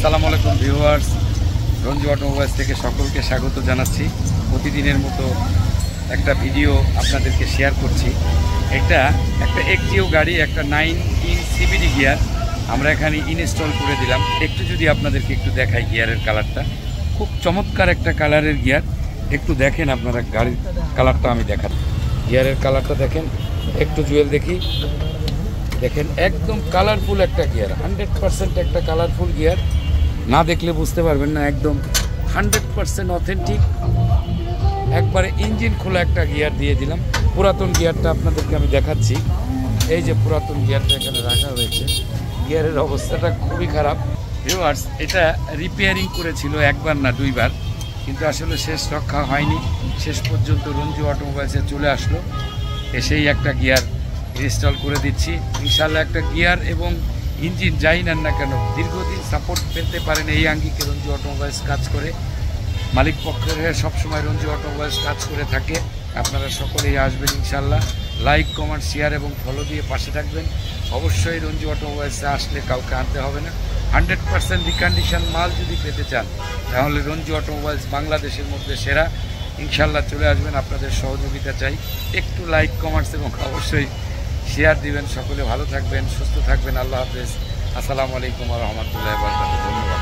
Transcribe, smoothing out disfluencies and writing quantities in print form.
আসসালামু আলাইকুম viewers, Ranju automobiles থেকে সকলকে স্বাগত জানাচ্ছি। প্রতিদিনের মতো একটা ভিডিও আপনাদেরকে শেয়ার করছি। এটা একটা এক্সিও গাড়ি, একটা 9 ইঞ্চ সিবিডি গিয়ার আমরা এখানে ইনস্টল করে দিলাম। একটু যদি আপনাদেরকে একটু দেখাই, গিয়ারের কালারটা খুব চমৎকার একটা কালারের গিয়ার। একটু দেখেন আপনারা, গাড়ির কালারটা আমি দেখাচ্ছি। গিয়ারের কালারটা দেখেন, একটু জুয়েল দেখি, দেখেন একদম কালারফুল একটা গিয়ার, 100% একটা কালারফুল গিয়ার। না দেখলে বুঝতে পারবেন না, একদম 100% অথেন্টিক, একবারে ইঞ্জিন খোলা একটা গিয়ার দিয়ে দিলাম। পুরাতন গিয়ারটা আপনাদেরকে আমি দেখাচ্ছি। এই যে পুরাতন গিয়ারটা এখানে রাখা হয়েছে, গিয়ারের অবস্থাটা খুবই খারাপ। ভিউয়ার্স, এটা রিপেয়ারিং করেছিল একবার না দুইবার, কিন্তু আসলে শেষ রক্ষা হয়নি। শেষ পর্যন্ত রঞ্জু অটোমোবাইলসে চলে আসলো, এসেই একটা গিয়ার ইনস্টল করে দিচ্ছি। ইনশাল্লাহ একটা গিয়ার এবং ইঞ্জিন যাই নেন না কেন, দীর্ঘদিন সাপোর্ট পেতে পারেন এই আঙ্গিকে রঞ্জু অটোমোবাইলস কাজ করে। মালিক পক্ষের হয়ে সবসময় রঞ্জু অটোমোবাইলস কাজ করে থাকে। আপনারা সকলেই আসবেন ইনশাল্লাহ। লাইক, কমেন্ট, শেয়ার এবং ফলো দিয়ে পাশে থাকবেন। অবশ্যই রঞ্জু অটোমোবাইলসে আসলে কাউকে আনতে হবে না। 100% রিকন্ডিশন মাল যদি পেতে চান, তাহলে রঞ্জু অটোমোবাইলস বাংলাদেশের মধ্যে সেরা। ইনশাল্লাহ চলে আসবেন, আপনাদের সহযোগিতা চাই। একটু লাইক, কমেন্টস এবং অবশ্যই শেয়ার দিবেন। সকলে ভালো থাকবেন, সুস্থ থাকবেন। আল্লাহ হাফেজ। আসসালামু আলাইকুম ওয়া রাহমাতুল্লাহি ওয়া বারাকাতুহু। ধন্যবাদ।